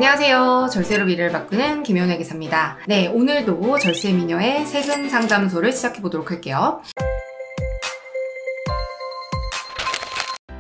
안녕하세요. 절세로 미래를 바꾸는 김연애 기사입니다. 네, 오늘도 절세 미녀의 세금 상담소를 시작해 보도록 할게요.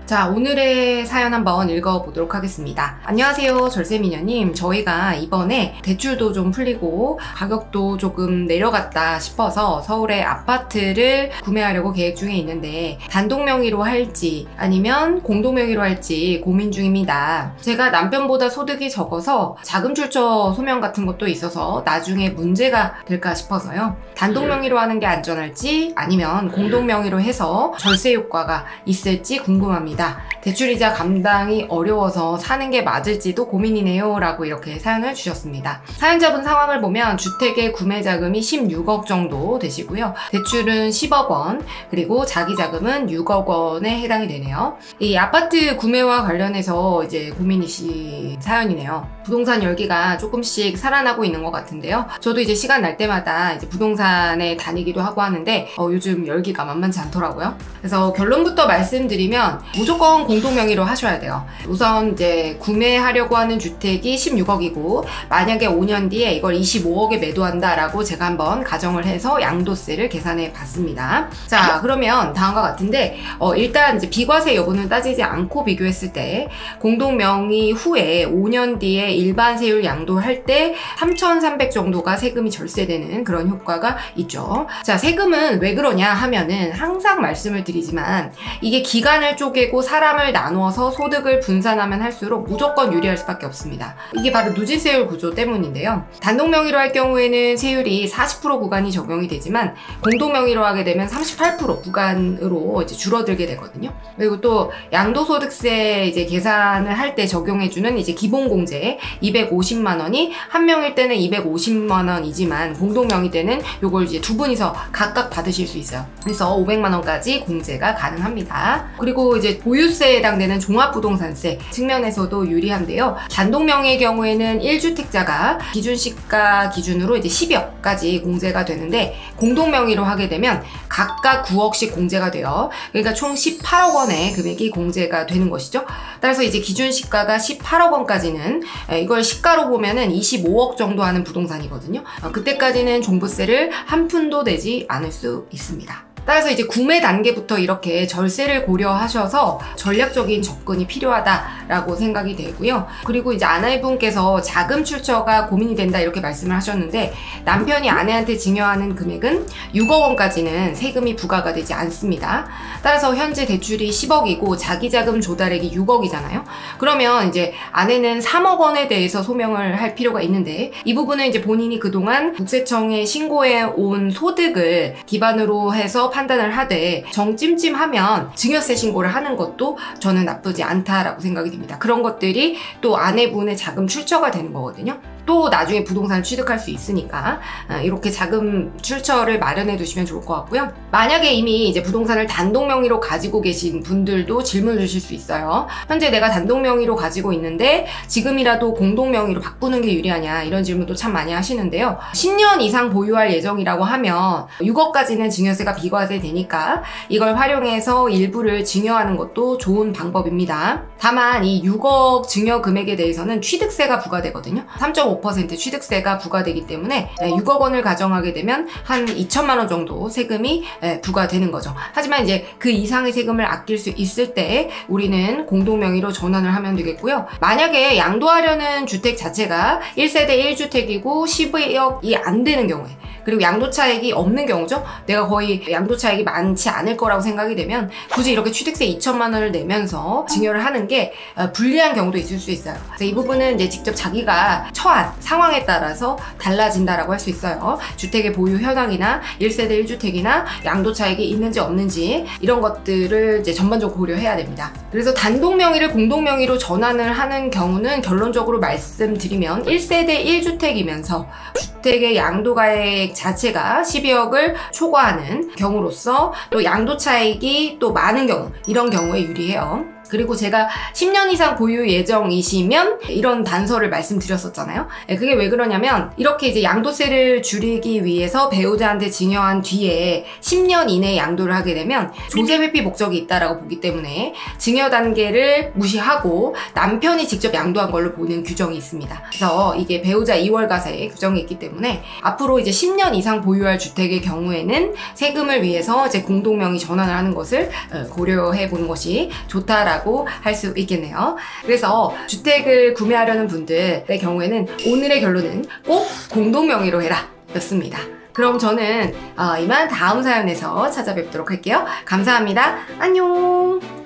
자, 오늘의 사연 한번 읽어보도록 하겠습니다. 안녕하세요, 절세미녀님. 저희가 이번에 대출도 좀 풀리고 가격도 조금 내려갔다 싶어서 서울에 아파트를 구매하려고 계획 중에 있는데 단독 명의로 할지 아니면 공동 명의로 할지 고민 중입니다. 제가 남편보다 소득이 적어서 자금 출처 소명 같은 것도 있어서 나중에 문제가 될까 싶어서요. 단독 명의로 하는 게 안전할지 아니면 공동 명의로 해서 절세 효과가 있을지 궁금합니다. 대출이자 감당이 어려워서 사는 게 맞을지도 고민이네요 라고 이렇게 사연을 주셨습니다. 사연자분 상황을 보면 주택의 구매 자금이 16억 정도 되시고요. 대출은 10억 원, 그리고 자기 자금은 6억 원에 해당이 되네요. 이 아파트 구매와 관련해서 이제 고민이신 사연이네요. 부동산 열기가 조금씩 살아나고 있는 것 같은데요. 저도 이제 시간 날 때마다 이제 부동산에 다니기도 하고 하는데 요즘 열기가 만만치 않더라고요. 그래서 결론부터 말씀드리면 무조건 공동 명의로 하셔야 돼요. 우선 이제 구매하려고 하는 주택이 16억이고 만약에 5년 뒤에 이걸 25억에 매도한다라고 제가 한번 가정을 해서 양도세를 계산해 봤습니다. 자, 그러면 다음과 같은데 일단 이제 비과세 여부는 따지지 않고 비교했을 때 공동 명의 후에 5년 뒤에 일반 세율 양도할 때 3,300 정도가 세금이 절세되는 그런 효과가 있죠. 자, 세금은 왜 그러냐 하면은 항상 말씀을 드리지만 이게 기간을 쪼개고 사람을 나누어서 소득을 분산하면 할수록 무조건 유리할 수밖에 없습니다. 이게 바로 누진세율 구조 때문인데요. 단독 명의로 할 경우에는 세율이 40% 구간이 적용이 되지만 공동 명의로 하게 되면 38% 구간으로 이제 줄어들게 되거든요. 그리고 또 양도소득세 이제 계산을 할 때 적용해주는 이제 기본공제 250만 원이 한 명일 때는 250만 원이지만 공동 명의 때는 요걸 이제 두 분이서 각각 받으실 수 있어요. 그래서 500만 원까지 공제가 가능합니다. 그리고 이제 보유세에 해당되는 종합부동산세 측면에서도 유리한데요. 단독 명의의 경우에는 1주택자가 기준시가 기준으로 이제 10억까지 공제가 되는데 공동 명의로 하게 되면 각각 9억씩 공제가 돼요. 그러니까 총 18억 원의 금액이 공제가 되는 것이죠. 따라서 이제 기준시가가 18억 원까지는 이걸 시가로 보면은 25억 정도 하는 부동산이거든요. 그때까지는 종부세를 한 푼도 내지 않을 수 있습니다. 따라서 이제 구매 단계부터 이렇게 절세를 고려하셔서 전략적인 접근이 필요하다라고 생각이 되고요. 그리고 이제 아내분께서 자금 출처가 고민이 된다 이렇게 말씀을 하셨는데 남편이 아내한테 증여하는 금액은 6억 원까지는 세금이 부과가 되지 않습니다. 따라서 현재 대출이 10억이고 자기 자금 조달액이 6억이잖아요. 그러면 이제 아내는 3억 원에 대해서 소명을 할 필요가 있는데 이 부분은 이제 본인이 그동안 국세청에 신고해 온 소득을 기반으로 해서 판단을 하되 정찜찜하면 증여세 신고를 하는 것도 저는 나쁘지 않다라고 생각이 됩니다. 그런 것들이 또 아내분의 자금 출처가 되는 거거든요. 또 나중에 부동산을 취득할 수 있으니까 이렇게 자금 출처를 마련해 두시면 좋을 것 같고요. 만약에 이미 이제 부동산을 단독 명의로 가지고 계신 분들도 질문을 주실 수 있어요. 현재 내가 단독 명의로 가지고 있는데 지금이라도 공동 명의로 바꾸는 게 유리하냐 이런 질문도 참 많이 하시는데요. 10년 이상 보유할 예정이라고 하면 6억까지는 증여세가 비과세 되니까 이걸 활용해서 일부를 증여하는 것도 좋은 방법입니다. 다만 이 6억 증여 금액에 대해서는 취득세가 부과되거든요. 3.5% 취득세가 부과되기 때문에 6억 원을 가정하게 되면 한 2천만 원 정도 세금이 부과되는 거죠. 하지만 이제 그 이상의 세금을 아낄 수 있을 때 우리는 공동 명의로 전환을 하면 되겠고요. 만약에 양도하려는 주택 자체가 1세대 1주택이고 12억이 안 되는 경우에 그리고 양도차익이 없는 경우죠. 내가 거의 양도차익이 많지 않을 거라고 생각이 되면 굳이 이렇게 취득세 2천만 원을 내면서 증여를 하는 게 불리한 경우도 있을 수 있어요. 그래서 이 부분은 이제 직접 자기가 처한 상황에 따라서 달라진다라고 할 수 있어요. 주택의 보유 현황이나 1세대 1주택이나 양도차익이 있는지 없는지 이런 것들을 이제 전반적으로 고려해야 됩니다. 그래서 단독 명의를 공동 명의로 전환을 하는 경우는 결론적으로 말씀드리면 1세대 1주택이면서 주택의 양도가액 자체가 12억을 초과하는 경우로서 또 양도차익이 또 많은 경우 이런 경우에 유리해요. 그리고 제가 10년 이상 보유 예정이시면 이런 단서를 말씀드렸었잖아요. 그게 왜 그러냐면 이렇게 이제 양도세를 줄이기 위해서 배우자한테 증여한 뒤에 10년 이내에 양도를 하게 되면 조세 회피 목적이 있다라고 보기 때문에 증여 단계를 무시하고 남편이 직접 양도한 걸로 보는 규정이 있습니다. 그래서 이게 배우자 2월 가세 규정이 있기 때문에 앞으로 이제 10년 이상 보유할 주택의 경우에는 세금을 위해서 이제 공동명의 전환을 하는 것을 고려해 보는 것이 좋다라고 할 수 있겠네요. 그래서 주택을 구매하려는 분들의 경우에는 오늘의 결론은 꼭 공동명의로 해라 였습니다. 그럼 저는 이만 다음 사연에서 찾아뵙도록 할게요. 감사합니다. 안녕.